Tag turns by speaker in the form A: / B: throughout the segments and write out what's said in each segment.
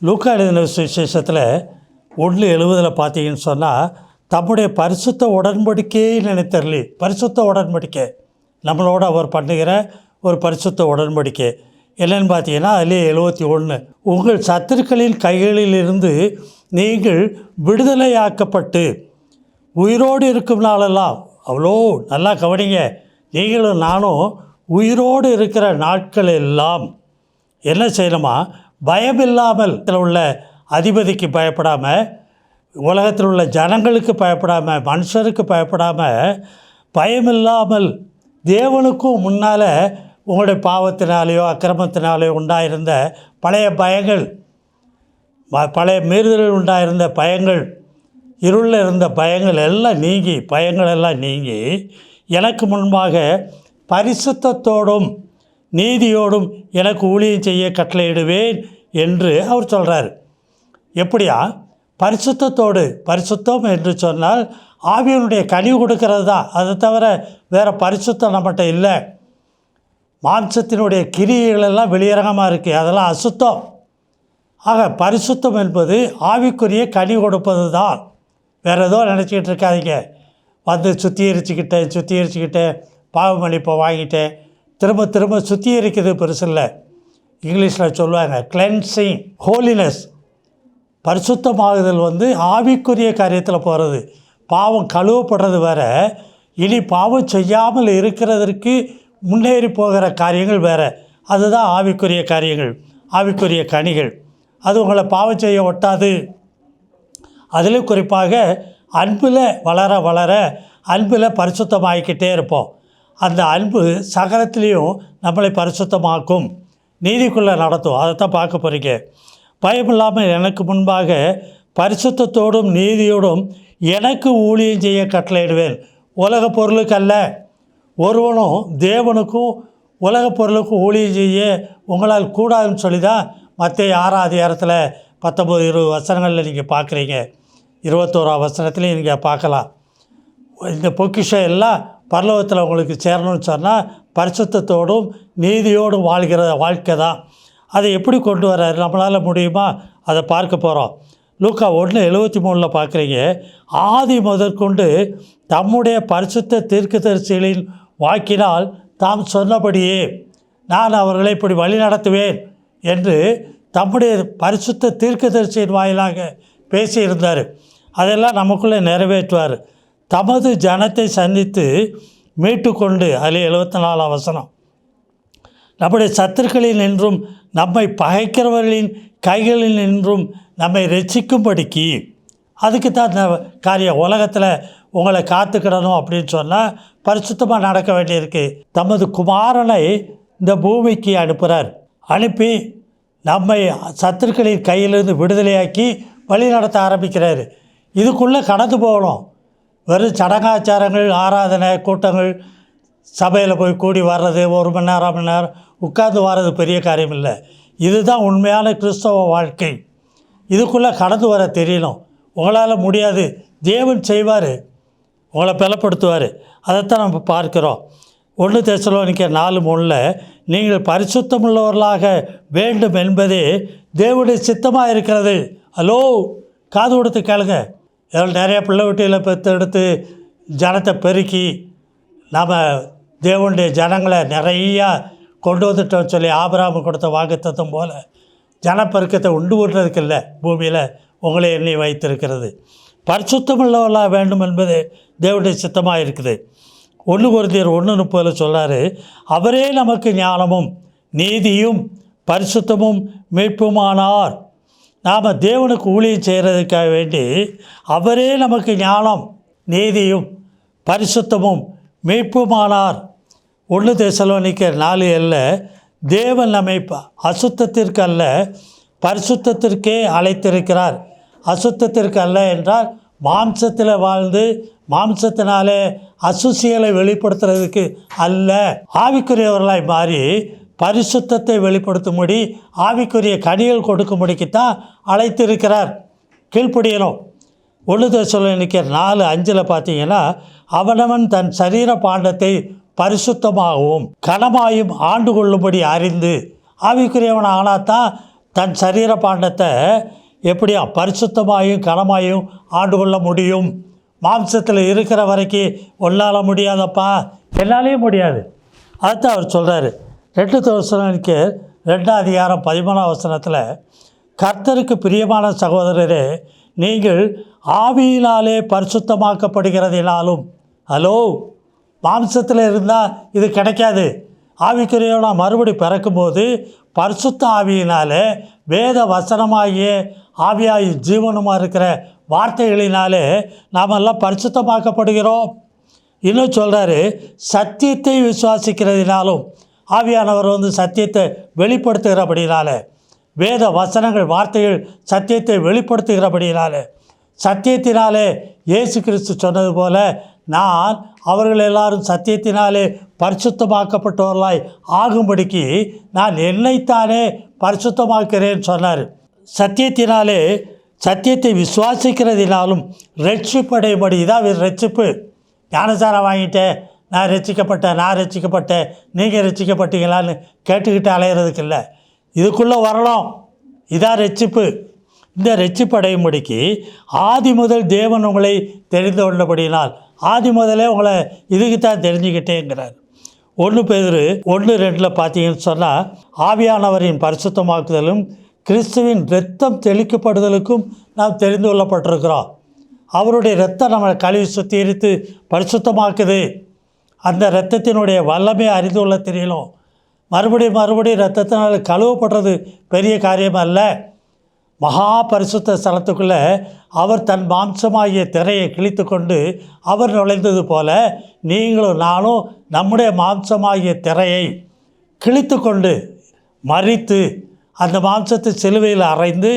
A: லூக்கா எழுதின சுவிசேஷத்தில் 1:70 பார்த்தீங்கன்னு சொன்னால், தம்முடைய பரிசுத்த உடன்படிக்கையை நினைத்தருளி, பரிசுத்த உடன்படிக்கை நம்மளோட அவர் பண்ணுகிற ஒரு பரிசுத்த உடன்படிக்கை என்னென்னு பார்த்தீங்கன்னா, அதிலே 71 உங்கள் சத்துருக்களின் கைகளிலிருந்து நீங்கள் விடுதலையாக்கப்பட்டு உயிரோடு இருக்கும் நாளெல்லாம், அவ்வளோ நல்லா கவனிங்க, நீங்களும் நானும் உயிரோடு இருக்கிற நாட்கள் எல்லாம் என்ன செய்யணுமா, பயமில்லாமல் உள்ள அதிபதிக்கு பயப்படாமல், உலகத்தில் உள்ள ஜனங்களுக்கு பயப்படாமல், மனுஷருக்கு பயப்படாமல், பயமில்லாமல் தேவனுக்கும் முன்னால் உங்களுடைய பாவத்தினாலேயோ அக்கிரமத்தினாலேயோ உண்டாயிருந்த பழைய பயங்கள், பழைய மீறுதலில் உண்டாயிருந்த பயங்கள், இருளில் இருந்த பயங்கள் எல்லாம் நீங்கி, பயங்கள் எல்லாம் நீங்கி எனக்கு முன்பாக பரிசுத்தத்தோடும் நீதியோடும் எனக்கு ஊழியம் செய்ய கட்டளையிடுவேன் என்று அவர் சொல்கிறார். எப்படியா? பரிசுத்தத்தோடு. பரிசுத்தம் என்று சொன்னால் ஆவியனுடைய கனி கொடுக்கறது தான். அதை தவிர வேறு பரிசுத்தம் நம்மகிட்ட இல்லை. மாம்சத்தினுடைய கிரியைகளெல்லாம் வெளியரங்கமாக இருக்குது, அதெல்லாம் அசுத்தம். ஆக பரிசுத்தம் என்பது ஆவிக்குரிய கனி கொடுப்பது தான். வேறு ஏதோ நினச்சிக்கிட்டு இருக்காதீங்க. வந்து சுத்திகரிச்சுக்கிட்டேன் பாவ மன்னிப்பை வாங்கிட்டேன், திரும்ப திரும்ப சுத்திகரிக்கிறது பெருசில்லை. இங்கிலீஷில் சொல்லுவாங்க கிளென்சிங், ஹோலினஸ். பரிசுத்தமாகுதல் ஆவிக்குரிய காரியத்தில் போகிறது. பாவம் கழுவப்படுறது வேறு, இனி பாவம் செய்யாமல் இருக்கிறதற்கு முன்னேறி போகிற காரியங்கள் வேறு. அதுதான் ஆவிக்குரிய காரியங்கள், ஆவிக்குரிய கனிகள். அது உங்களை பாவம் செய்ய ஒட்டாது. அதிலும் குறிப்பாக அன்பில் வளர வளர அன்பில் பரிசுத்தமாகிக்கிட்டே இருப்போம். அந்த அன்பு சகலத்திலையும் நம்மளை பரிசுத்தமாக்கும், நீதிக்குள்ளே நடத்தும். அதைத்தான் பார்க்க போகிறீங்க. பயமில்லாமல் எனக்கு முன்பாக பரிசுத்தத்தோடும் நீதியோடும் எனக்கு ஊழியம் செய்ய கட்டளையிடுவேன். உலக பொருளுக்கு அல்ல. ஒருவனும் தேவனுக்கும் உலக பொருளுக்கும் ஊழியம் செய்ய உங்களால் கூடாதுன்னு சொல்லி தான் மத்தேயு 6 19-20 வசனங்களில் நீங்கள் பார்க்குறீங்க. 21 வசனத்துலேயும் நீங்கள் பார்க்கலாம். இந்த பொக்கிஷம் எல்லாம் பரலோகத்தில் உங்களுக்கு சேரணும்னு சொன்னால் பரிசுத்தத்தோடும் நீதியோடும் வாழ்கிற வாழ்க்கை தான். அதை எப்படி கொண்டு வர்றாரு, நம்மளால் முடியுமா, அதை பார்க்க போகிறோம். லூக்கா 1:73 பார்க்குறீங்க. ஆதி முதற்கொண்டு தம்முடைய பரிசுத்த தீர்க்கதரிசிகளின் வாக்கினால் தாம் சொன்னபடியே நான் அவர்களை இப்படி வழி நடத்துவேன் என்று தம்முடைய பரிசுத்த தீர்க்கதரிசியின் வாயிலாக பேசியிருந்தார். அதெல்லாம் நமக்குள்ளே நிறைவேற்றுவார். தமது ஜனத்தை சந்தித்து மீட்டு கொண்டு, அதில் 74 வசனம், நம்முடைய சத்துருக்களில் நின்றும் நம்மை பகைக்கிறவர்களின் கைகளில் நின்றும் நம்மை ரட்சிக்கும்படிக்கு. அதுக்கு தான் இந்த காரியம். உலகத்தில் உங்களை காத்துக்கிடணும் அப்படின்னு சொன்னால் பரிசுத்தமாக நடக்க வேண்டியிருக்கு. தமது குமாரனை இந்த பூமிக்கு அனுப்புகிறார். அனுப்பி நம்மை சத்துருக்களின் கையிலிருந்து விடுதலையாக்கி வழி நடத்த ஆரம்பிக்கிறார். இதுக்குள்ளே கடந்து போகணும். வெறும் சடங்காச்சாரங்கள், ஆராதனை கூட்டங்கள், சபையில் போய் கூடி வர்றது, 1 மணி நேரம் 1 மணி நேரம் உட்கார்ந்து வர்றது பெரிய காரியம் இல்லை. இதுதான் உண்மையான கிறிஸ்தவ வாழ்க்கை. இதுக்குள்ளே கடந்து வர தெரியணும். உங்களால் முடியாது, தேவன் செய்வார், உங்களை பலப்படுத்துவார். அதைத்தான் நம்ம பார்க்குறோம். 1 தெசலோனிக்கர் 4:3 நீங்கள் பரிசுத்தமுள்ளவர்களாக வேண்டும் என்பதே தேவனுடைய சித்தமாக இருக்கிறது. ஹலோ, காது கொடுத்து கேளுங்க. இதில் நிறையா பிள்ளை வீட்டில் பெற்றெடுத்து ஜனத்தை பெருக்கி நாம் தேவனுடைய ஜனங்களை நிறையா கொண்டு வந்துட்டோம்னு சொல்லி ஆபிரகாம் கொடுத்த வாக்குத்தத்தம் போல் ஜனப்பெருக்கத்தை உண்டு விடுறதுக்கு இல்லை, பூமியில் உங்களை எண்ணி வைத்திருக்கிறது. பரிசுத்தமுள்ளவர்களாக வேண்டும் என்பது தேவனுடைய சித்தமாக இருக்குது. 1 கொரிந்தியர் 1:30 சொல்கிறாரு, அவரே நமக்கு ஞானமும் நீதியும் பரிசுத்தமும் மீட்புமானார். நாம் தேவனுக்கு ஊழியம் செய்கிறதுக்காக வேண்டி அவரே நமக்கு ஞானம் நீதியும் பரிசுத்தமும் மீட்புமானார். 1 தெசலோனிக்கர் 4:7 தேவன் நம்மை அசுத்தத்திற்கு அல்ல பரிசுத்தத்திற்கே அழைத்திருக்கிறார். அசுத்தத்திற்கு அல்ல என்றால் மாம்சத்தில் வாழ்ந்து மாம்சத்தினாலே அசுசியலை வெளிப்படுத்துறதுக்கு அல்ல, ஆவிக்குரியவர்களாய் மாறி பரிசுத்தத்தை வெளிப்படுத்தும்படி ஆவிக்குரிய கனிகள் கொடுக்கும்படிக்குத்தான் அழைத்திருக்கிறார். கீழ்ப்படியணும். 1 தெசலோனிக்கர் 4:5 பார்த்தீங்கன்னா, அவனவன் தன் சரீர பாண்டத்தை பரிசுத்தமாகவும் கனமாயும் ஆண்டு கொள்ளும்படி அறிந்து, ஆவிக்குரியவன் ஆனாத்தான் தன் சரீர பாண்டத்தை எப்படியா பரிசுத்தமாயும் கனமாயும் ஆண்டு கொள்ள முடியும்? மாம்சத்தில் இருக்கிற வரைக்கும் ஒன்றால் முடியாதப்பா, என்னாலேயும் முடியாது. அதுதான் அவர் சொல்கிறாரு. 2 தெசலோனிக்கேயர் 2:13 கர்த்தருக்கு பிரியமான சகோதரரே, நீங்கள் ஆவியினாலே பரிசுத்தமாக்கப்படுகிறதினாலும். ஹலோ, மாம்சத்தில் இருந்தால் இது கிடைக்காது. ஆவிக்குரியவனா மறுபடி பிறக்கும்போது பரிசுத்த ஆவியினாலே வேத வசனமாகிய ஆவியாய் ஜீவனுமாக இருக்கிற வார்த்தைகளினாலே நாமெல்லாம் பரிசுத்தமாக்கப்படுகிறோம். இன்னும் சொல்கிறாரு, சத்தியத்தை விசுவாசிக்கிறதினாலும். ஆவியானவர் சத்தியத்தை வெளிப்படுத்துகிறபடினால, வேத வசனங்கள் வார்த்தைகள் சத்தியத்தை வெளிப்படுத்துகிறபடினாலே, சத்தியத்தினாலே இயேசு கிறிஸ்து சொன்னது போல நான் அவர்கள் எல்லாரும் சத்தியத்தினாலே பரிசுத்தமாக்கப்பட்டவர்களாய் ஆகும்படிக்கு நான் என்னைத்தானே பரிசுத்தமாக்கிறேன்னு சொன்னார். சத்தியத்தினாலே, சத்தியத்தை விசுவாசிக்கிறதினாலும் ரட்சிப்படையும்படி. இதான் ரட்சிப்பு. ஞானசாரம் வாங்கிட்டேன், நான் ரட்சிக்கப்பட்டேன், நீங்கள் ரட்சிக்கப்பட்டீங்களான்னு கேட்டுக்கிட்டு அலையிறதுக்கு இல்லை, இதுக்குள்ளே வரலாம். இதான் ரட்சிப்பு. இந்த ரட்சிப்படையும்படிக்கு ஆதி முதல் தேவன் உங்களை தெரிந்து கொண்டபடினால், ஆதி முதலே உங்களை இதுக்கு தான் தெரிஞ்சுக்கிட்டேங்கிறார். 1 பேதுரு 1:2 பார்த்தீங்கன்னு சொன்னால், ஆவியானவரின் பரிசுத்தமாக்குதலும் கிறிஸ்துவின் இரத்தம் தெளிக்கப்படுதலுக்கும் நாம் தெரிந்து கொள்ளப்பட்டிருக்கிறோம். அவருடைய இரத்தம் நம்மளை கழுவி சுத்திகரித்து பரிசுத்தமாக்குது. அந்த இரத்தத்தினுடைய வல்லமை அறிந்து கொள்ள தெரியணும். மறுபடியும் இரத்தத்தினால் கழுவப்படுறது பெரிய காரியம் அல்ல. மகா பரிசுத்த ஸ்தலத்துக்குள்ளே அவர் தன் மாம்சமாகிய திரையை கிழித்து கொண்டு அவர் நுழைந்தது போல நீங்களும் நானும் நம்முடைய மாம்சமாகிய திரையை கிழித்து கொண்டு மரித்து, அந்த மாம்சத்தை சிலுவையில் அறைந்து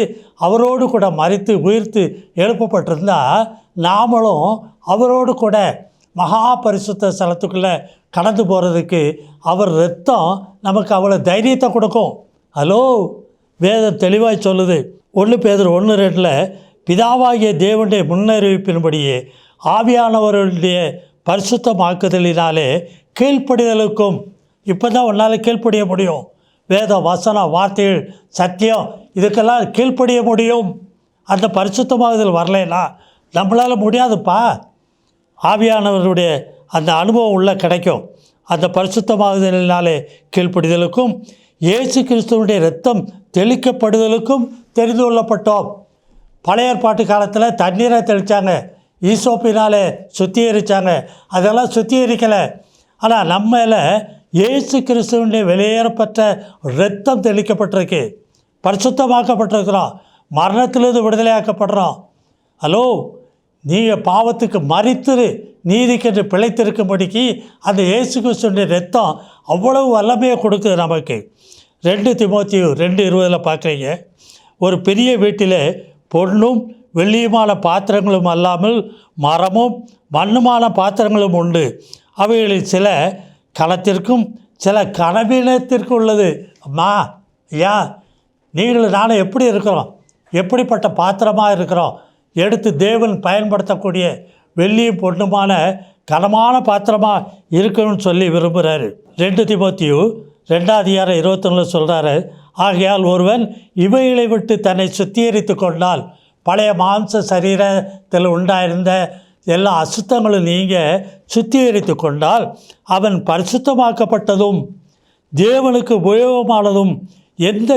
A: அவரோடு கூட மரித்து உயிர்த்து எழுப்பப்பட்டிருந்தால் நாமளும் அவரோடு கூட மகா பரிசுத்த ஸ்தலத்துக்குள்ளே கடந்து போகிறதுக்கு அவர் இரத்தம் நமக்கு அவ்வளோ தைரியத்தை கொடுக்கும். ஹலோ, வேதம் தெளிவாய் சொல்லுது. 1 பேதுரு 1:2 பிதாவாகிய தேவனுடைய முன்னறிவிப்பின்படியே ஆவியானவர்களுடைய பரிசுத்தமாக்குதலினாலே கீழ்ப்படிதலுக்கும். இப்போ தான் உன்னால் கீழ்ப்படிய முடியும். வேத வசனம் வார்த்தைகள் சத்தியம் இதுக்கெல்லாம் கீழ்ப்படிய முடியும். அந்த பரிசுத்தமாகுதல் வரலைன்னா நம்மளால் முடியாதுப்பா. ஆவியானவருடைய அந்த அனுபவம் உள்ள கிடைக்கும். அந்த பரிசுத்தமாகுதலினாலே கீழ்ப்படிதலுக்கும் இயேசு கிறிஸ்துவனுடைய இரத்தம் தெளிக்கப்படுதலுக்கும் தெரிந்து கொள்ளப்பட்டோம். பழைய ஏற்பாட்டு காலத்தில் தண்ணீரை தெளித்தாங்க, ஈசோப்பினாலே சுத்திகரித்தாங்க, அதெல்லாம் சுத்திகரிக்கலை. ஆனால் நம்மள இயேசு கிறிஸ்துவனுடைய வெளியேறப்பட்ட இரத்தம் தெளிக்கப்பட்டிருக்கு, பரிசுத்தமாக்கப்பட்டிருக்கிறோம், மரணத்திலிருந்து விடுதலையாக்கப்படுறோம். ஹலோ, நீங்கள் பாவத்துக்கு மரித்து நீதிக்கென்று பிழைத்திருக்கும்படிக்கு அந்த இயேசு கிறிஸ்துவனுடைய இரத்தம் அவ்வளவு வல்லமையை கொடுக்குது நமக்கு. 2 தீமோத்தேயு 2:20 பார்க்குறீங்க. ஒரு பெரிய வீட்டில் பொன்னும் வெள்ளியுமான பாத்திரங்களும் அல்லாமல் மரமும் மண்ணுமான பாத்திரங்களும் உண்டு. அவைகளில் சில கலத்திற்கும் சில கனவீனத்திற்கும் உள்ளது. அம்மா, ஐயா, நீங்களும் நானும் எப்படி இருக்கிறோம்? எப்படிப்பட்ட பாத்திரமாக இருக்கிறோம்? எடுத்து தேவன் பயன்படுத்தக்கூடிய வெள்ளியும் பொண்ணுமான கனமான பாத்திரமாக இருக்கணும்னு சொல்லி விரும்புகிறாரு. 2 தீமோத்தேயு 2:21 சொல்கிறாரு, ஆகையால் ஒருவன் இவைகளை விட்டு தன்னை சுத்திகரித்து கொண்டால் பழைய மாம்ச சரீரத்தில் உண்டாயிருந்த எல்லா அசுத்தங்களும் நீங்கள் சுத்திகரித்து கொண்டால் அவன் பரிசுத்தமாக்கப்பட்டதும் தேவனுக்கு உபயோகமானதும் எந்த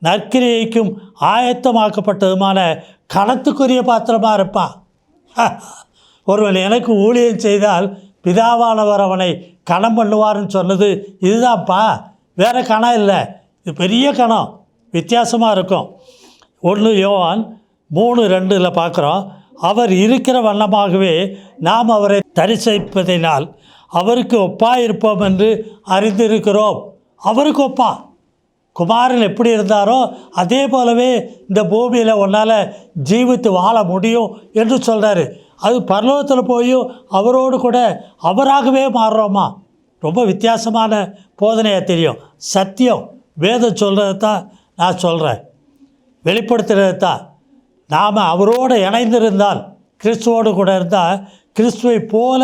A: நற்கிரியைக்கும் ஆயத்தமாக்கப்பட்டதுமான கணத்துக்குரிய பாத்திரமாக இருப்பான். ஒருவன் எனக்கு ஊழியம் செய்தால் பிதாவானவர் அவனை கணம் பண்ணுவார்னு சொன்னது இதுதான்ப்பா, வேறு கணம் இல்லை. இது பெரிய கணம், வித்தியாசமாக இருக்கும். 1 யோவான் 3:2 பார்க்குறோம், அவர் இருக்கிற வண்ணமாகவே நாம் அவரை தரிசிப்பதினால் அவருக்கு ஒப்பாயிருப்போம் என்று அறிந்திருக்கிறோம். அவருக்கு ஒப்பா, குமாரன் எப்படி இருந்தாரோ அதே போலவே இந்த பூமியில் உன்னால் ஜீவித்து வாழ முடியும் என்று சொல்கிறாரு. அது பரலோகத்தில் போயும் அவரோடு கூட அவராகவே மாறுறோமா? ரொம்ப வித்தியாசமான போதனையாக தெரியும். சத்தியம் வேதம் சொல்கிறது தான் நான் சொல்கிறேன், வெளிப்படுத்துகிறது தான். நாம் அவரோடு இணைந்திருந்தால், கிறிஸ்துவோடு கூட இருந்தால் கிறிஸ்துவை போல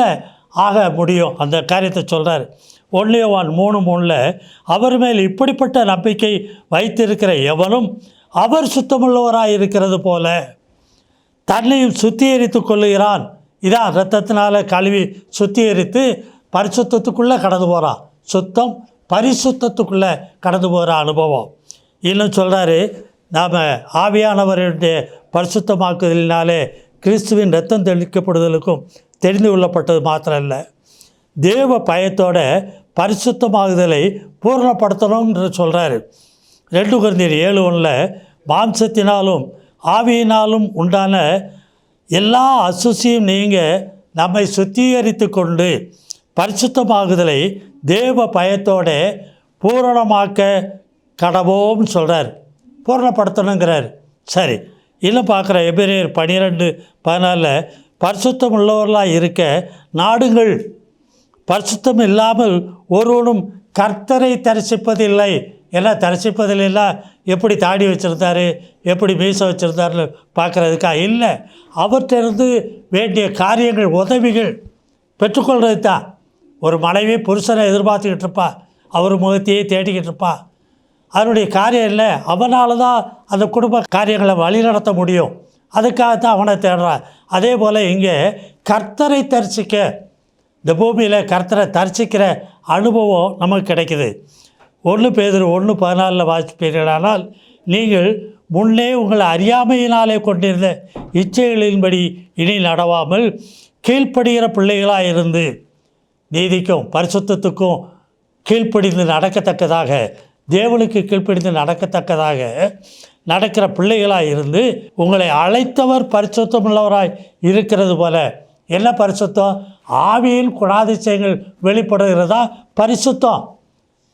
A: ஆக முடியும். அந்த காரியத்தை சொல்கிறார். 1 யோவான் 3:3 அவர் மேல் இப்படிப்பட்ட நம்பிக்கை வைத்திருக்கிற எவனும் அவர் சுத்தமுள்ளவராய் இருக்கிறது போல தன்னையும் சுத்திகரித்து கொள்ளுகிறான். இதான் இரத்தத்தினால் கழுவி சுத்திகரித்து பரிசுத்தத்துக்குள்ளே கடந்து போகிறான். சுத்தம் பரிசுத்தத்துக்குள்ளே கடந்து போகிற அனுபவம். இன்னும் சொல்கிறாரு, நாம் ஆவியானவருடைய பரிசுத்தமாக்குதலினாலே கிறிஸ்துவின் இரத்தம் தெளிக்கப்படுதலுக்கும் தெரிந்து கொள்ளப்பட்டது மாத்திரம் இல்லை, தேவ பயத்தோட பரிசுத்தமாகுதலை பூர்ணப்படுத்தணும்னு சொல்கிறாரு. 2 கொரிந்தியர் 7:1 மாம்சத்தினாலும் ஆவியினாலும் உண்டான எல்லா அசுசியும் நீங்கள் நம்மை சுத்திகரித்து கொண்டு பரிசுத்தமாகுதலை தேவ பயத்தோட பூரணமாக்க கடவோம்னு சொல்கிறார். பூரணப்படுத்தணுங்கிறார். சரி, இன்னும் பார்க்குற எபிரேயர் 12:14 பரிசுத்தம் உள்ளவர்களாக இருக்க நாடுங்கள், பரிசுத்தம் இல்லாமல் ஒருவனும் கர்த்தரை தரிசிப்பதில்லை. எல்லாம் தரிசிப்பதில்லைன்னா எப்படி தாடி வச்சுருந்தாரு, எப்படி மீசை வச்சுருந்தாருன்னு பார்க்குறதுக்கா? இல்லை, அவற்றிலிருந்து வேண்டிய காரியங்கள் உதவிகள் பெற்றுக்கொள்கிறது தான். ஒரு மனைவி புருஷனை எதிர்பார்த்துக்கிட்டு இருப்பா, அவர் முகத்தையே தேடிக்கிட்டு இருப்பா. அதனுடைய காரியம் இல்லை, அவனால் தான் அந்த குடும்ப காரியங்களை வழிநடத்த முடியும். அதுக்காகத்தான் அவனை தேடுறான். அதே போல் இங்கே கர்த்தரை தரிசிக்க, இந்த பூமியில் கர்த்தரை தரிசிக்கிற அனுபவம் நமக்கு கிடைக்குது. 1 பேதுரு 1:14 வாசிப்பீர்களானால், நீங்கள் முன்னே உங்கள் அறியாமையினாலே கொண்டிருந்த இச்சைகளின்படி இனி நடவாமல் கீழ்ப்படுகிற பிள்ளைகளாக இருந்து நீதிக்கும் பரிசுத்தத்துக்கும் கீழ்ப்படிந்து நடக்கத்தக்கதாக, தேவனுக்கு கீழ்ப்படிந்து நடக்கத்தக்கதாக நடக்கிற பிள்ளைகளாக இருந்து உங்களை அழைத்தவர் பரிசுத்தமுள்ளவராய் இருக்கிறது போல. என்ன பரிசுத்தம்? ஆவியின் குணாதிசயங்கள் வெளிப்படுகிறதா பரிசுத்தம்.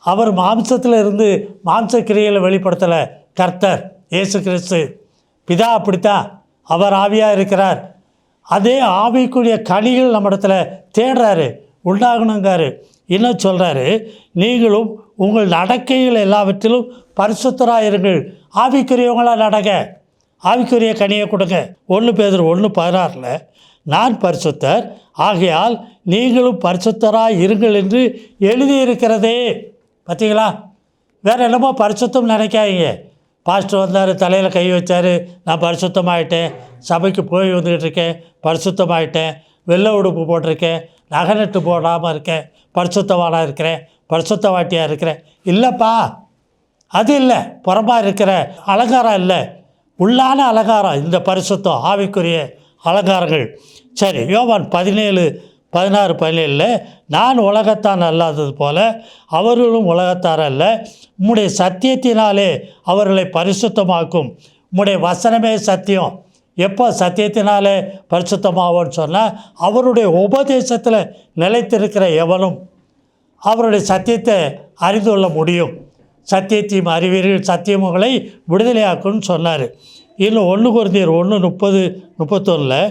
A: அவர் மாம்சத்தில் இருந்து மாம்ச கிரியைகளை வெளிப்படுத்தலை. கர்த்தர் இயேசு கிறிஸ்து பிதா அப்படித்தான், அவர் ஆவியாக இருக்கிறார். அதே ஆவிக்குரிய கனிகள் நம்ம இடத்துல தேடுறாரு, உண்டாகணுங்காரு. இன்னும் சொல்கிறாரு, நீங்களும் உங்கள் நடக்கைகள் எல்லாவற்றிலும் பரிசுத்தராக இருங்கள். ஆவிக்குரியவங்களாக நடங்க, ஆவிக்குரிய கனியை கொடுங்க. 1 பேதுரு 1:16 நான் பரிசுத்தர் ஆகையால் நீங்களும் பரிசுத்தராக இருங்கள் என்று எழுதியிருக்கிறதே. பார்த்தீங்களா? வேறு என்னமோ பரிசுத்தம் நினைக்காதீங்க. பாஸ்டர் வந்தார், தலையில் கை வச்சார், நான் பரிசுத்தமாயிட்டேன், சபைக்கு போய் வந்துக்கிட்டு இருக்கேன், பரிசுத்தமாயிட்டேன், வெள்ளை உடுப்பு போட்டிருக்கேன், நகை நட்டு போடாமல் இருக்கேன், பரிசுத்தவானாக இருக்கிறேன், பரிசுத்தவாட்டியாக இருக்கிறேன். இல்லைப்பா, அது இல்லை. புறமாக இருக்கிற அலங்காரம் இல்லை, உள்ளான அலங்காரம் இந்த பரிசுத்தம், ஆவிக்குரிய அலங்காரங்கள். சரி, யோவான் 17:16-17 நான் உலகத்தான் அல்லாதது போல அவர்களும் உலகத்தார் அல்ல, உம்முடைய சத்தியத்தினாலே அவர்களை பரிசுத்தமாக்கும். உம்முடைய வசனமே சத்தியம். எப்போ சத்தியத்தினாலே பரிசுத்தமாவோன்னு சொன்னால், அவருடைய உபதேசத்தில் நிலைத்திருக்கிற எவனும் அவருடைய சத்தியத்தை அறிந்து கொள்ள முடியும். சத்தியத்தையும் அறிவீர்கள், சத்தியம் உங்களை விடுதலையாக்கும்னு சொன்னார். இன்னும் 1 கொரிந்தியர் 1:30-31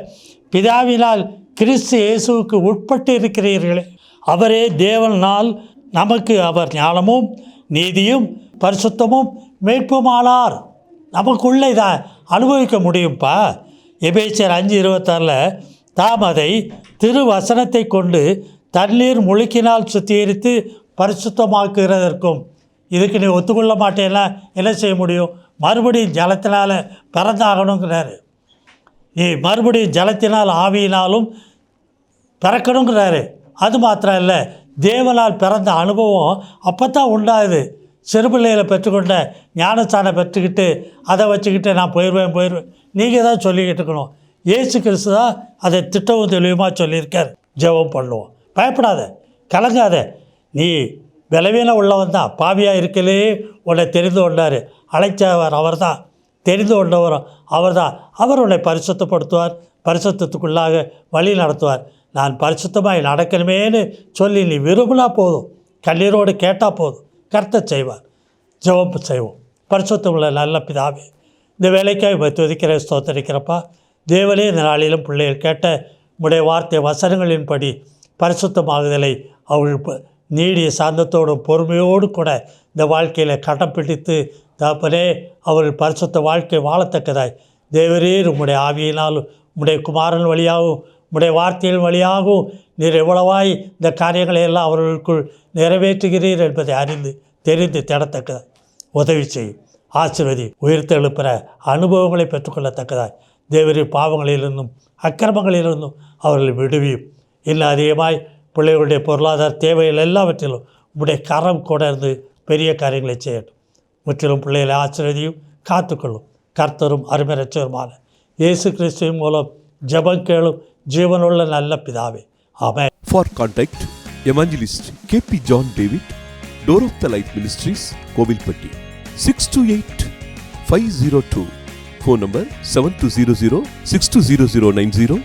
A: பிதாவினால் கிறிஸ்து இயேசுவுக்கு உட்பட்டு இருக்கிறீர்களே, அவரே தேவனால் நமக்கு அவர் ஞானமும் நீதியும் பரிசுத்தமும் மீட்புமானார். நமக்குள்ளே இதை அனுபவிக்க முடியும்ப்பா. எபேசியர் 5:26 தாம் அதை திருவசனத்தை கொண்டு தண்ணீர் முழுக்கினால் சுத்திகரித்து பரிசுத்தமாக்குகிறதற்கும். இதுக்கு நீ ஒத்துக்கொள்ள மாட்டேன்னா என்ன செய்ய முடியும்? மறுபடியும் ஜலத்தினால் பிறந்தாகணுங்கிறாரு. நீ மறுபடியும் ஜலத்தினால் ஆவியினாலும் பிறக்கணுங்கிறாரு. அது மாத்திரம் இல்லை, தேவனால் பிறந்த அனுபவம் அப்போ தான் உண்டாகுது. சிறுபிள்ளைகளை பெற்றுக்கொண்ட ஞானஸ்தானம் பெற்றுக்கிட்டு அதை வச்சுக்கிட்டு நான் போயிடுவேன் நீங்கள் தான் சொல்லிக்கிட்டு இருக்கணும். இயேசு கிறிஸ்து தான் அதை திட்டவும் தெளிவுமாக சொல்லியிருக்கார். ஜெபம் பண்ணுவோம். பயப்படாத, கலங்காத. நீ விளைவின உள்ளவன் தான், பாவியாக இருக்கலே உன்னை தெரிந்து கொண்டார். அழைச்சவர் அவர் தான், தெரிந்து கொண்டவரும் அவர் தான். அவர் உன்னை பரிசுத்தப்படுத்துவார், பரிசுத்தத்துக்குள்ளாக வழி நடத்துவார். நான் பரிசுத்தமாக நடக்கணுமேன்னு சொல்லி நீ விரும்பினா போதும், கண்ணீரோடு கேட்டால் போதும், கர்த்தர் செய்வார். ஜெபம் செய்வோம். பரிசுத்தமுள்ள நல்ல பிதாவே, இந்த வேலைக்காக துதிக்கிற ஸ்தோத்தரிக்கிறப்பா. தேவனே, இந்த நாளிலும் பிள்ளைகள் கேட்ட உடைய வார்த்தை வசனங்களின்படி பரிசுத்தமாகுதலை அவர்கள் நீடிய சாந்தத்தோடும் பொறுமையோடு கூட இந்த வாழ்க்கையில் கடைப்பிடித்து தகப்பனே அவர்கள் பரிசுத்த வாழ்க்கை வாழத்தக்கதாய் தேவரீர் உம்முடைய ஆவியினாலும் உம்முடைய குமாரன் வழியாகவும் உம்முடைய வார்த்தையின் வழியாகவும் நீர் எவ்வளவாய் இந்த காரியங்களை எல்லாம் அவர்களுக்குள் நிறைவேற்றுகிறீர் என்பதை அறிந்து தெரிந்து தேடத்தக்கதாய் உதவி செய்யும். ஆசீர்வதி. உயிர்த்தெழுப்புற அனுபவங்களை பெற்றுக்கொள்ளத்தக்கதாய் தேவரின் பாவங்களிலிருந்தும் அக்கிரமங்களிலிருந்தும் அவர்களை விடுவியும். இன்னும் அதிகமாய் பிள்ளைகளுடைய பொருளாதார தேவைகள் எல்லாவற்றிலும் உடைய கரம் கொடர்ந்து பெரிய காரியங்களை செய்யட்டும். முற்றிலும் பிள்ளைகளை ஆசீர்வதியும் காத்துக்கொள்ளும். கர்த்தரும் அருமை இரட்சகருமான இயேசு கிறிஸ்துவின் மூலம் ஜெபம் கேளும் ஜீவனுள்ள நல்ல பிதாவே, ஆமென்.
B: For contact, Evangelist K.P. John David, Door of the Light Ministries, Kovilpatti, 628-502. Phone number 7200-620090,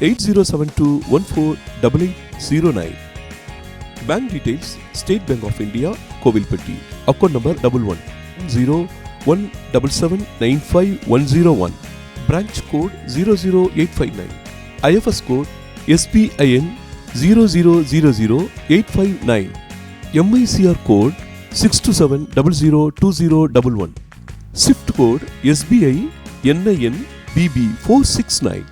B: 8072148809. Bank details: State Bank of India, Kovilpatti. Account number 1101779501. Branch code 00859. IFS code SBIN 0000859. MICR code 627002011. SWIFT code SBI NIN BB 469.